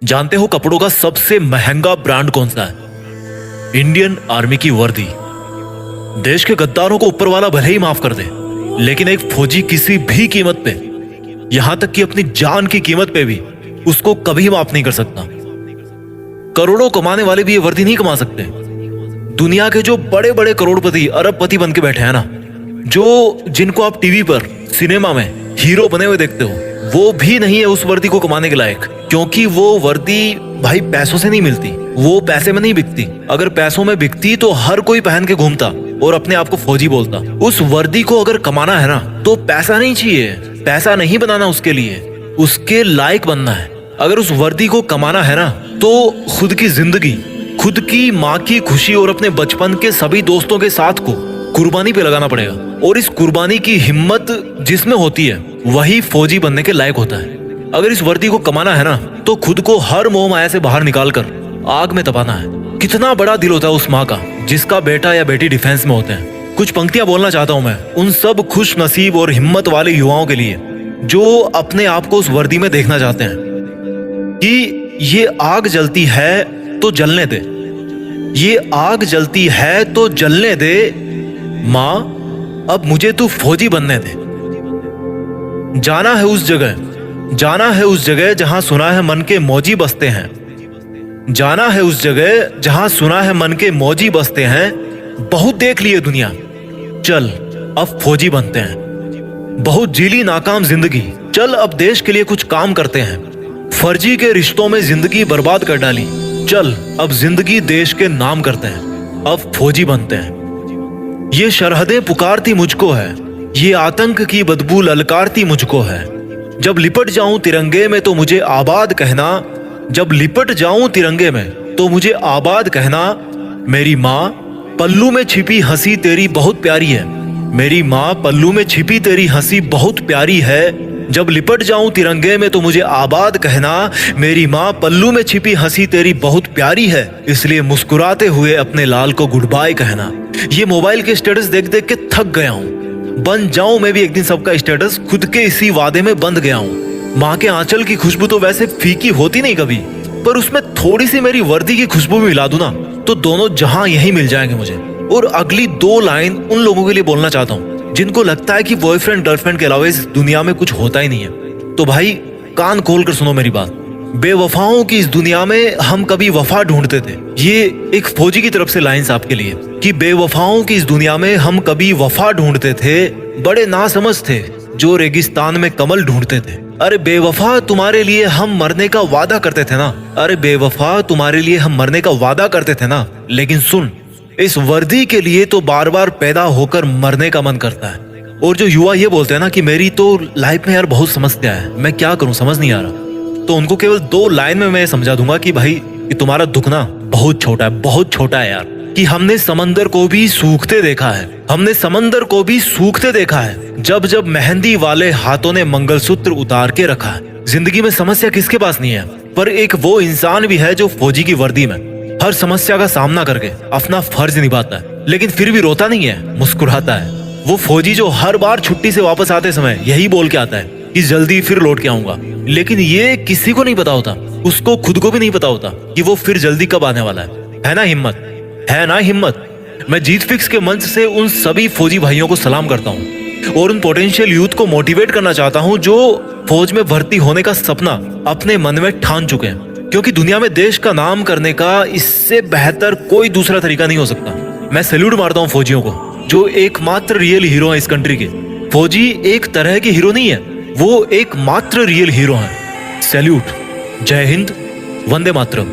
जानते हो कपड़ों का सबसे महंगा ब्रांड कौन सा है? इंडियन आर्मी की वर्दी। देश के गद्दारों को ऊपर वाला भले ही माफ कर दे, लेकिन एक फौजी किसी भी कीमत पे, यहां तक कि अपनी जान की कीमत पे भी उसको कभी माफ नहीं कर सकता। करोड़ों कमाने वाले भी ये वर्दी नहीं कमा सकते। दुनिया के जो बड़े बड़े करोड़पति अरबपति बन के बैठे हैं ना, जो जिनको आप टीवी पर सिनेमा में हीरो बने हुए देखते हो, वो भी नहीं है उस वर्दी को कमाने के लायक। क्योंकि वो वर्दी भाई पैसों से नहीं मिलती, वो पैसे में नहीं बिकती। अगर पैसों में बिकती तो हर कोई पहन के घूमता और अपने आप को फौजी बोलता। उस वर्दी को अगर कमाना है ना, तो पैसा नहीं चाहिए, पैसा नहीं बनाना उसके लिए, उसके लायक बनना है। अगर उस वर्दी को कमाना है ना, तो खुद की जिंदगी, खुद की माँ की खुशी और अपने बचपन के सभी दोस्तों के साथ को कुर्बानी पे लगाना पड़ेगा। और इस कुर्बानी की हिम्मत जिसमें होती है, वही फौजी बनने के लायक होता है। अगर इस वर्दी को कमाना है ना, तो खुद को हर मोह माया से बाहर निकाल कर आग में तपाना है। कितना बड़ा दिल होता है उस माँ का जिसका बेटा या बेटी डिफेंस में होते हैं। कुछ पंक्तियां बोलना चाहता हूं मैं उन सब खुश नसीब और हिम्मत वाले युवाओं के लिए जो अपने आप को उस वर्दी में देखना चाहते हैं कि ये आग जलती है तो जलने दे, ये आग जलती है तो जलने दे, माँ अब मुझे तू फौजी बनने दे। जाना है उस जगह, जाना है उस जगह जहां सुना है मन के मौजी बसते हैं, जाना है उस जगह जहां सुना है मन के मौजी बसते हैं। बहुत देख लिए दुनिया, चल अब फौजी बनते हैं। बहुत जीली नाकाम जिंदगी, चल अब देश के लिए कुछ काम करते हैं। फर्जी के रिश्तों में जिंदगी बर्बाद कर डाली, चल अब जिंदगी देश के नाम करते हैं। अब फौजी बनते हैं। ये सरहदें पुकारती मुझको है, ये आतंक की बदबू ललकारती मुझको है। जब लिपट जाऊं तिरंगे में तो मुझे आबाद कहना, जब लिपट जाऊं तिरंगे में तो मुझे आबाद कहना। मेरी माँ पल्लू में छिपी हंसी तेरी बहुत प्यारी है, मेरी माँ पल्लू में छिपी तेरी हंसी बहुत प्यारी है। जब लिपट जाऊं तिरंगे में तो मुझे आबाद कहना, मेरी माँ पल्लू में छिपी हंसी तेरी बहुत प्यारी है। इसलिए मुस्कुराते हुए अपने लाल को गुड बाय कहना। ये मोबाइल के स्टेटस देख देख के थक गया हूँ, बन जाऊं मैं भी एक दिन सबका स्टेटस, खुद के इसी वादे में बंध गया हूँ। माँ के आंचल की खुशबू तो वैसे फीकी होती नहीं कभी, पर उसमें थोड़ी सी मेरी वर्दी की खुशबू भी मिला दूं ना, तो दोनों जहां यही मिल जाएंगे मुझे। और अगली दो लाइन उन लोगों के लिए बोलना चाहता हूँ जिनको लगता है कि बॉयफ्रेंड गर्लफ्रेंड के अलावा इस दुनिया में कुछ होता ही नहीं है। तो भाई कान खोल कर सुनो मेरी बात। बेवफाओं की इस दुनिया में हम कभी वफा ढूंढते थे, ये एक फौजी की तरफ से लाइंस आपके लिए, कि बेवफाओं की इस दुनिया में हम कभी वफा ढूंढते थे, बड़े नासमझ थे जो रेगिस्तान में कमल ढूंढते थे। अरे बेवफा तुम्हारे लिए हम मरने का वादा करते थे ना, अरे बेवफा तुम्हारे लिए हम मरने का वादा करते थे ना। लेकिन सुन, इस वर्दी के लिए तो बार बार पैदा होकर मरने का मन करता है। और जो युवा ये बोलते हैं ना कि मेरी तो लाइफ में यार बहुत समस्या है, मैं क्या करूं समझ नहीं आ रहा, तो उनको केवल दो लाइन में मैं समझा दूंगा कि भाई कि तुम्हारा दुख ना बहुत छोटा है, बहुत छोटा है यार। कि हमने समंदर को भी सूखते देखा है, हमने समंदर को भी सूखते देखा है, जब जब मेहंदी वाले हाथों ने मंगलसूत्र उतार के रखा है। जिंदगी में समस्या किसके पास नहीं है, पर एक वो इंसान भी है जो फौजी की वर्दी में हर समस्या का सामना करके अपना फर्ज निभाता है, लेकिन फिर भी रोता नहीं है, मुस्कुराता है। वो फौजी जो हर बार छुट्टी से वापस आते समय यही बोल के आता है कि जल्दी फिर लौट के आऊंगा, लेकिन ये किसी को नहीं पता होता, उसको खुद को भी नहीं पता होता कि वो फिर जल्दी कब आने वाला है ना हिम्मत, है ना हिम्मत। मैं जीत फिक्स के मंच से उन सभी फौजी भाइयों को सलाम करता हूँ और उन पोटेंशियल यूथ को मोटिवेट करना चाहता हूँ जो फौज में भर्ती होने का सपना अपने मन में ठान चुके हैं। क्योंकि दुनिया में देश का नाम करने का इससे बेहतर कोई दूसरा तरीका नहीं हो सकता। मैं सैल्यूट मारता हूँ फौजियों को जो एकमात्र रियल हीरो है इस कंट्री के। फौजी एक तरह के हीरो नहीं है, वो एकमात्र रियल हीरो है। सैल्यूट। जय हिंद, वंदे मातरम।